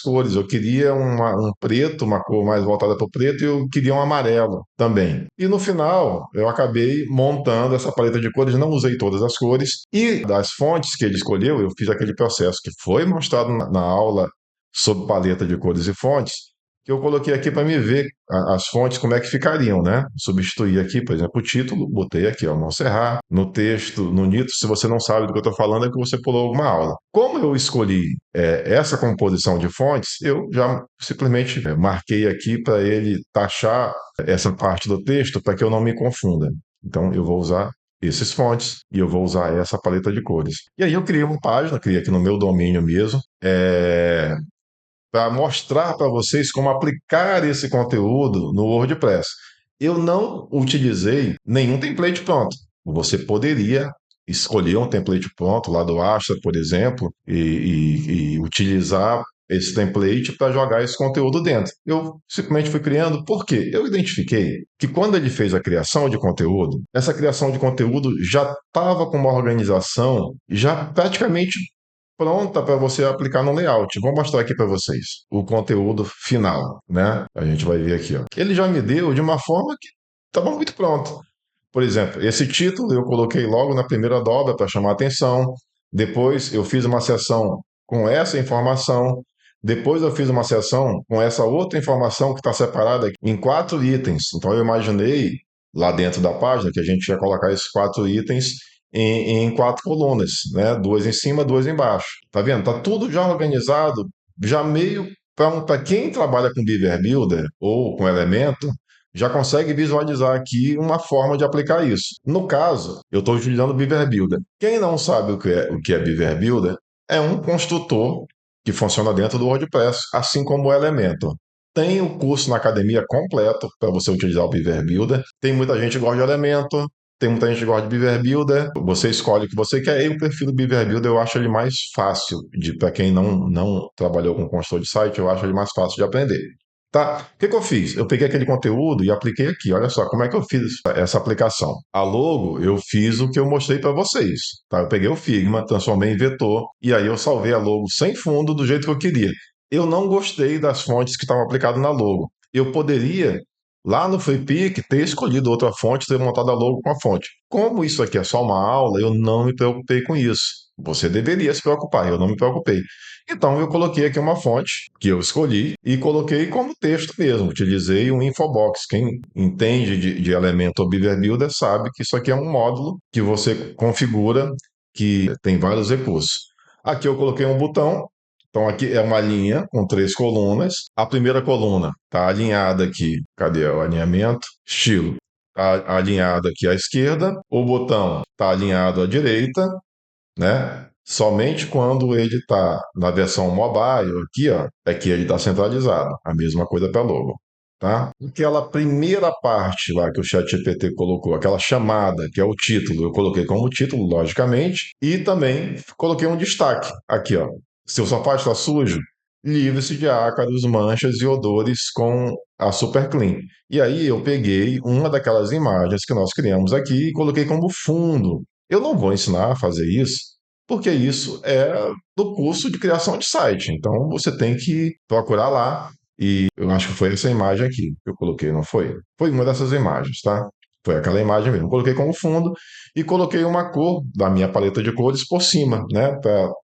cores. Eu queria um preto, uma cor mais voltada para o preto, e eu queria um amarelo também. E no final, eu acabei montando essa paleta de cores, não usei todas as cores, e das fontes que ele escolheu, eu fiz aquele processo que foi mostrado na aula sobre paleta de cores e fontes, que eu coloquei aqui para me ver as fontes, como é que ficariam, né? Substituir aqui, por exemplo, o título, botei aqui, ó, Montserrat, no texto, no Nito, se você não sabe do que eu estou falando, é que você pulou alguma aula. Como eu escolhi essa composição de fontes, eu já simplesmente marquei aqui para ele taxar essa parte do texto para que eu não me confunda. Então, eu vou usar esses fontes e eu vou usar essa paleta de cores. E aí eu criei uma página, criei aqui no meu domínio mesmo, para mostrar para vocês como aplicar esse conteúdo no WordPress. Eu não utilizei nenhum template pronto. Você poderia escolher um template pronto lá do Astra, por exemplo, e utilizar esse template para jogar esse conteúdo dentro. Eu simplesmente fui criando, porque eu identifiquei que quando ele fez a criação de conteúdo, essa criação de conteúdo já estava com uma organização já praticamente pronta para você aplicar no layout. Vou mostrar aqui para vocês o conteúdo final, né? A gente vai ver aqui, ó. Ele já me deu de uma forma que estava muito pronto. Por exemplo, esse título eu coloquei logo na primeira dobra para chamar a atenção. Depois eu fiz uma seção com essa informação. Depois eu fiz uma seção com essa outra informação que está separada em 4 itens. Então eu imaginei lá dentro da página que a gente ia colocar esses 4 itens em 4 colunas, né? 2 em cima, 2 embaixo. Tá vendo? Tá tudo já organizado, já meio para quem trabalha com Beaver Builder ou com Elemento, já consegue visualizar aqui uma forma de aplicar isso. No caso, eu estou utilizando o Beaver Builder. Quem não sabe o que é Beaver Builder, é um construtor que funciona dentro do WordPress, assim como o Elementor. Tem o curso na academia completo para você utilizar o Beaver Builder. Tem muita gente que gosta de Elementor, tem muita gente que gosta de Beaver Builder. Você escolhe o que você quer. Eu prefiro o Beaver Builder, eu acho ele mais fácil para quem não trabalhou com construtor de site, eu acho ele mais fácil de aprender. Tá? O que eu fiz? Eu peguei aquele conteúdo e apliquei aqui. Olha só como é que eu fiz essa aplicação. A logo, eu fiz o que eu mostrei para vocês. Tá? Eu peguei o Figma, transformei em vetor e aí eu salvei a logo sem fundo do jeito que eu queria. Eu não gostei das fontes que estavam aplicadas na logo. Eu poderia lá no FreePic ter escolhido outra fonte, ter montado a logo com a fonte. Como isso aqui é só uma aula, eu não me preocupei com isso. Você deveria se preocupar, eu não me preocupei. Então eu coloquei aqui uma fonte que eu escolhi e coloquei como texto mesmo. Utilizei um infobox. Quem entende de Elementor Beaver Builder sabe que isso aqui é um módulo que você configura, que tem vários recursos. Aqui eu coloquei um botão. Então aqui é uma linha com 3 colunas. A primeira coluna está alinhada aqui. Cadê o alinhamento? Estilo. Está alinhado aqui à esquerda. O botão está alinhado à direita, né? Somente quando ele está na versão mobile, aqui, ó, é que ele está centralizado. A mesma coisa para logo, tá? Aquela primeira parte lá que o ChatGPT colocou, aquela chamada, que é o título, eu coloquei como título, logicamente, e também coloquei um destaque aqui, ó. Seu sofá está sujo? Livre-se de ácaros, manchas e odores com a Super Clean. E aí eu peguei uma daquelas imagens que nós criamos aqui e coloquei como fundo. Eu não vou ensinar a fazer isso, porque isso é do curso de criação de site. Então você tem que procurar lá. E eu acho que foi essa imagem aqui que eu coloquei, não foi? Foi uma dessas imagens, tá? Foi aquela imagem mesmo. Coloquei como fundo e coloquei uma cor da minha paleta de cores por cima, né?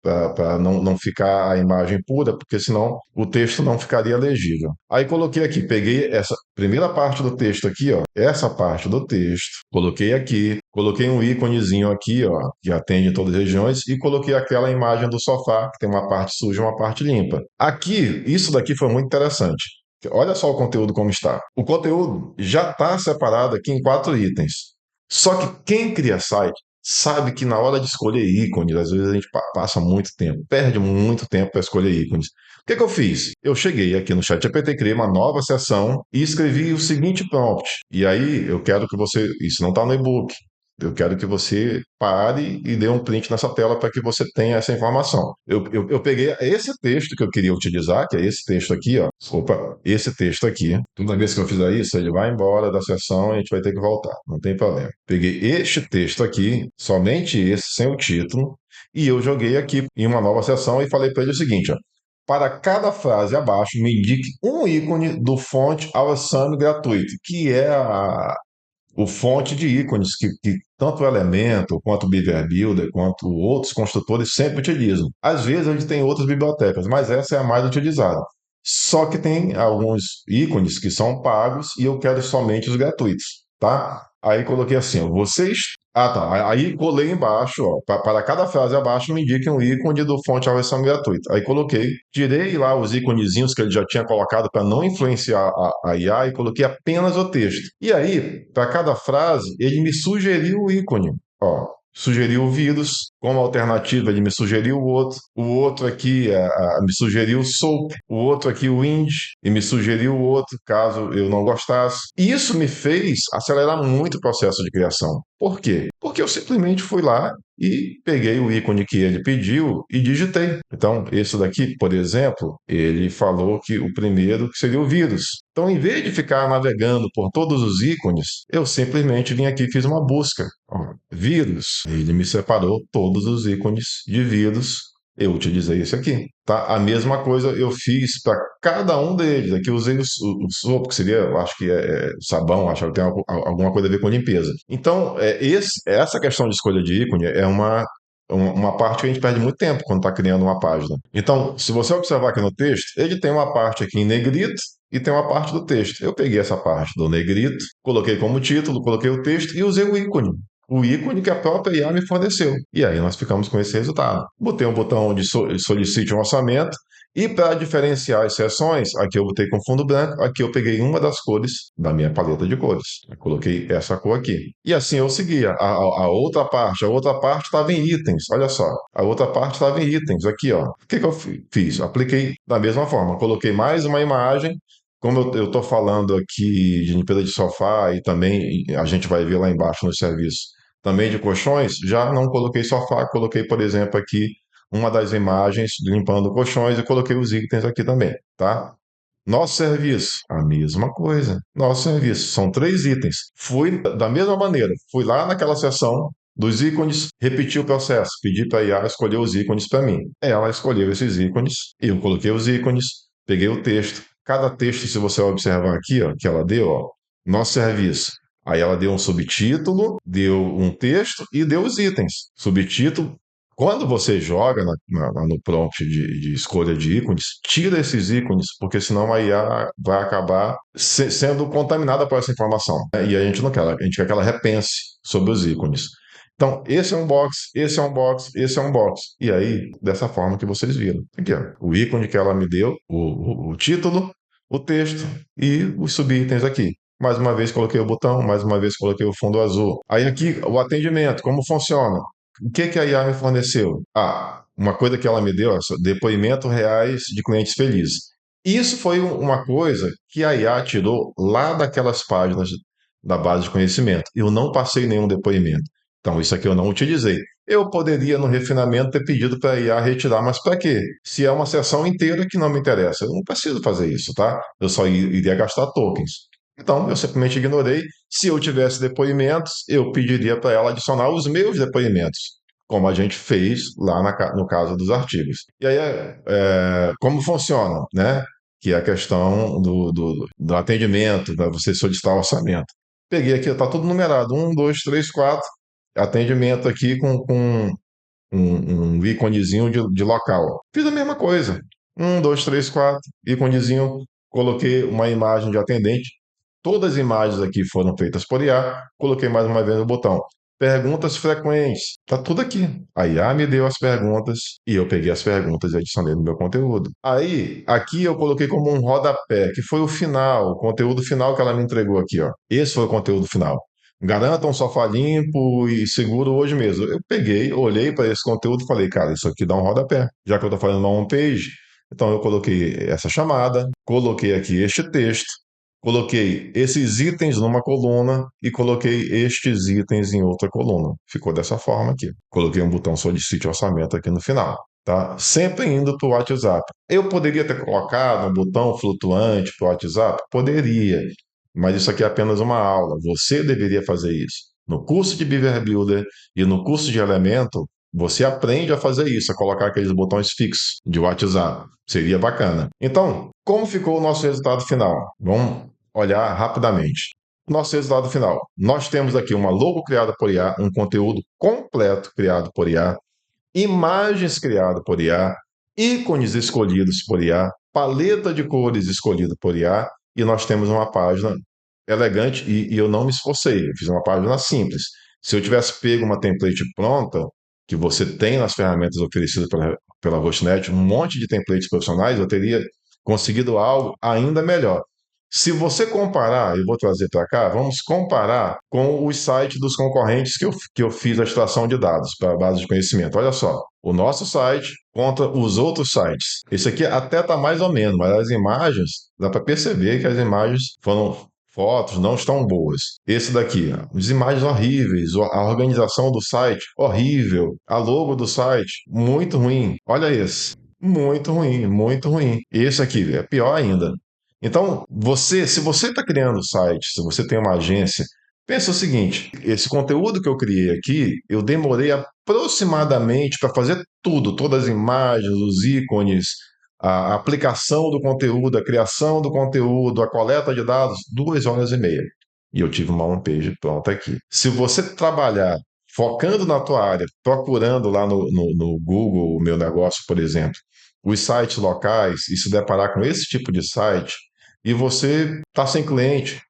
Para não ficar a imagem pura, porque senão o texto não ficaria legível. Aí coloquei aqui, peguei essa primeira parte do texto aqui, ó, essa parte do texto, coloquei aqui, coloquei um íconezinho aqui, ó, que atende todas as regiões, e coloquei aquela imagem do sofá, que tem uma parte suja e uma parte limpa. Aqui, isso daqui foi muito interessante. Olha só o conteúdo como está. O conteúdo já está separado aqui em 4 itens. Só que quem cria site sabe que na hora de escolher ícones, às vezes a gente passa muito tempo, perde muito tempo para escolher ícones. O que eu fiz? Eu cheguei aqui no ChatGPT, criei uma nova seção e escrevi o seguinte prompt. E aí eu quero que você. Isso não está no e-book. Eu quero que você pare e dê um print nessa tela para que você tenha essa informação. Eu peguei esse texto que eu queria utilizar, que é esse texto aqui, ó. Opa, esse texto aqui. Toda vez que eu fizer isso, ele vai embora da sessão e a gente vai ter que voltar. Não tem problema. Peguei este texto aqui, somente esse, sem o título, e eu joguei aqui em uma nova sessão e falei para ele o seguinte, ó. Para cada frase abaixo, me indique um ícone do fonte Awesome gratuito, que é o fonte de ícones que tanto o Elementor, quanto o Beaver Builder, quanto outros construtores sempre utilizam. Às vezes a gente tem outras bibliotecas, mas essa é a mais utilizada. Só que tem alguns ícones que são pagos e eu quero somente os gratuitos, tá? Aí coloquei assim, ó, vocês. Ah, tá. Aí colei embaixo, ó, para cada frase abaixo me indique um ícone do fonte a versão gratuita. Aí coloquei, tirei lá os íconezinhos que ele já tinha colocado para não influenciar a IA e coloquei apenas o texto. E aí, para cada frase, ele me sugeriu o ícone. Ó, sugeriu o vírus, como alternativa ele me sugeriu o outro aqui me sugeriu o soap, o outro aqui o wind, e me sugeriu o outro caso eu não gostasse. E isso me fez acelerar muito o processo de criação. Por quê? Porque eu simplesmente fui lá e peguei o ícone que ele pediu e digitei. Então, esse daqui, por exemplo, ele falou que o primeiro que seria o vírus. Então, em vez de ficar navegando por todos os ícones, eu simplesmente vim aqui e fiz uma busca. Ó, vírus. Ele me separou todos os ícones de vírus. Eu utilizei esse aqui. Tá? A mesma coisa eu fiz para cada um deles. Aqui eu usei o sopo, que seria, eu acho que é sabão, acho que tem alguma coisa a ver com limpeza. Então, essa questão de escolha de ícone é uma parte que a gente perde muito tempo quando está criando uma página. Então, se você observar aqui no texto, ele tem uma parte aqui em negrito e tem uma parte do texto. Eu peguei essa parte do negrito, coloquei como título, coloquei o texto e usei o ícone. O ícone que a própria IA me forneceu. E aí nós ficamos com esse resultado. Botei um botão de solicite um orçamento e para diferenciar as seções, aqui eu botei com fundo branco, aqui eu peguei uma das cores da minha paleta de cores. Eu coloquei essa cor aqui. E assim eu seguia. A outra parte estava em itens, olha só. A outra parte estava em itens, aqui ó. O que eu fiz? Apliquei da mesma forma. Coloquei mais uma imagem. Como eu estou falando aqui de limpeza de sofá e também a gente vai ver lá embaixo no serviço também de colchões, já não coloquei sofá, coloquei, por exemplo, aqui uma das imagens limpando colchões e coloquei os itens aqui também, tá? Nosso serviço, a mesma coisa. Nosso serviço, são 3 itens. Fui da mesma maneira, fui lá naquela seção dos ícones, repeti o processo, pedi para a IA escolher os ícones para mim. Ela escolheu esses ícones, eu coloquei os ícones, peguei o texto. Cada texto, se você observar aqui, ó, que ela deu, ó, nosso serviço. Aí ela deu um subtítulo, deu um texto e deu os itens. Subtítulo. Quando você joga no prompt de escolha de ícones, tira esses ícones, porque senão a IA vai acabar sendo contaminada por essa informação. E a gente não quer, a gente quer que ela repense sobre os ícones. Então, esse é um box, esse é um box, esse é um box. E aí, dessa forma que vocês viram. Aqui, ó, o ícone que ela me deu, o título, o texto e os subitens aqui. Mais uma vez coloquei o botão, mais uma vez coloquei o fundo azul. Aí aqui, o atendimento, como funciona? O que a IA me forneceu? Uma coisa que ela me deu, depoimento reais de clientes felizes. Isso foi uma coisa que a IA tirou lá daquelas páginas da base de conhecimento. Eu não passei nenhum depoimento. Então, isso aqui eu não utilizei. Eu poderia, no refinamento, ter pedido para a IA retirar, mas para quê? Se é uma sessão inteira que não me interessa, eu não preciso fazer isso, tá? Eu só iria gastar tokens. Então, eu simplesmente ignorei. Se eu tivesse depoimentos, eu pediria para ela adicionar os meus depoimentos, como a gente fez lá no caso dos artigos. E aí, como funciona, né? Que é a questão do atendimento, para você solicitar orçamento. Peguei aqui, está tudo numerado: 1, 2, 3, 4. Atendimento aqui com um íconezinho de local. Fiz a mesma coisa. 1, 2, 3, 4, íconezinho, coloquei uma imagem de atendente. Todas as imagens aqui foram feitas por IA. Coloquei mais uma vez o botão. Perguntas frequentes. Tá tudo aqui. A IA me deu as perguntas e eu peguei as perguntas e adicionei no meu conteúdo. Aí, aqui eu coloquei como um rodapé, que foi o final, o conteúdo final que ela me entregou aqui, ó. Esse foi o conteúdo final. Garanta um sofá limpo e seguro hoje mesmo. Eu peguei, olhei para esse conteúdo e falei, cara, isso aqui dá um rodapé. Já que eu estou fazendo uma homepage, então eu coloquei essa chamada, coloquei aqui este texto, coloquei esses itens numa coluna e coloquei estes itens em outra coluna. Ficou dessa forma aqui. Coloquei um botão solicite orçamento aqui no final. Tá? Sempre indo para o WhatsApp. Eu poderia ter colocado um botão flutuante para o WhatsApp? Poderia, mas isso aqui é apenas uma aula. Você deveria fazer isso. No curso de Beaver Builder e no curso de Elemento, você aprende a fazer isso, a colocar aqueles botões fixos de WhatsApp. Seria bacana. Então, como ficou o nosso resultado final? Vamos olhar rapidamente. Nosso resultado final. Nós temos aqui uma logo criada por IA, um conteúdo completo criado por IA, imagens criadas por IA, ícones escolhidos por IA, paleta de cores escolhida por IA, e nós temos uma página elegante e eu não me esforcei, eu fiz uma página simples. Se eu tivesse pego uma template pronta, que você tem nas ferramentas oferecidas pela Hostnet, um monte de templates profissionais, eu teria conseguido algo ainda melhor. Se você comparar, eu vou trazer para cá, vamos comparar com os sites dos concorrentes que eu fiz a extração de dados para a base de conhecimento. Olha só, o nosso site contra os outros sites. Esse aqui até está mais ou menos, mas as imagens, dá para perceber que as imagens fotos não estão boas. Esse daqui, as imagens horríveis, a organização do site horrível, a logo do site muito ruim. Olha esse, muito ruim, muito ruim. Esse aqui é pior ainda. Então, se você está criando site, se você tem uma agência, pensa o seguinte: esse conteúdo que eu criei aqui, eu demorei aproximadamente para fazer tudo, todas as imagens, os ícones, a aplicação do conteúdo, a criação do conteúdo, a coleta de dados, 2 horas e meia. E eu tive uma homepage pronta aqui. Se você trabalhar focando na tua área, procurando lá no Google o meu negócio, por exemplo, os sites locais, e se deparar com esse tipo de site, e você está sem cliente,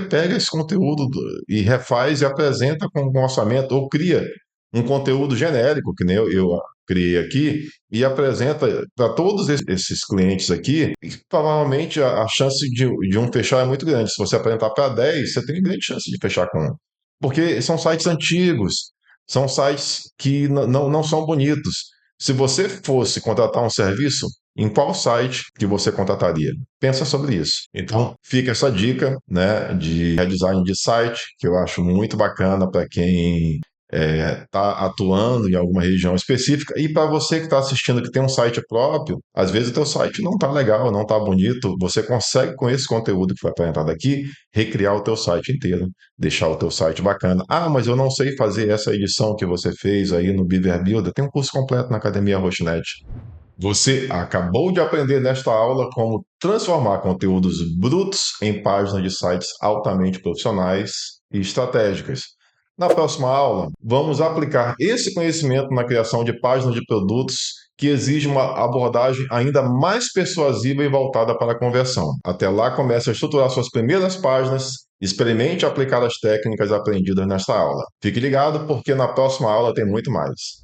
pega esse conteúdo e refaz e apresenta com um orçamento, ou cria um conteúdo genérico, que nem eu criei aqui, e apresenta para todos esses clientes aqui, e provavelmente a chance de um fechar é muito grande. Se você apresentar para 10, você tem grande chance de fechar com um. Porque são sites antigos, são sites que não são bonitos. Se você fosse contratar um serviço, em qual site que você contrataria? Pensa sobre isso. Então, fica essa dica, né, de redesign de site, que eu acho muito bacana para quem está atuando em alguma região específica, e para você que está assistindo que tem um site próprio, às vezes o teu site não está legal, não está bonito, você consegue com esse conteúdo que foi apresentado aqui, recriar o teu site inteiro, deixar o teu site bacana. Mas eu não sei fazer essa edição que você fez aí no Beaver Builder. Tem um curso completo na Academia Hostnet. Você acabou de aprender nesta aula como transformar conteúdos brutos em páginas de sites altamente profissionais e estratégicas. Na próxima aula, vamos aplicar esse conhecimento na criação de páginas de produtos que exige uma abordagem ainda mais persuasiva e voltada para a conversão. Até lá, comece a estruturar suas primeiras páginas, experimente aplicar as técnicas aprendidas nesta aula. Fique ligado porque na próxima aula tem muito mais.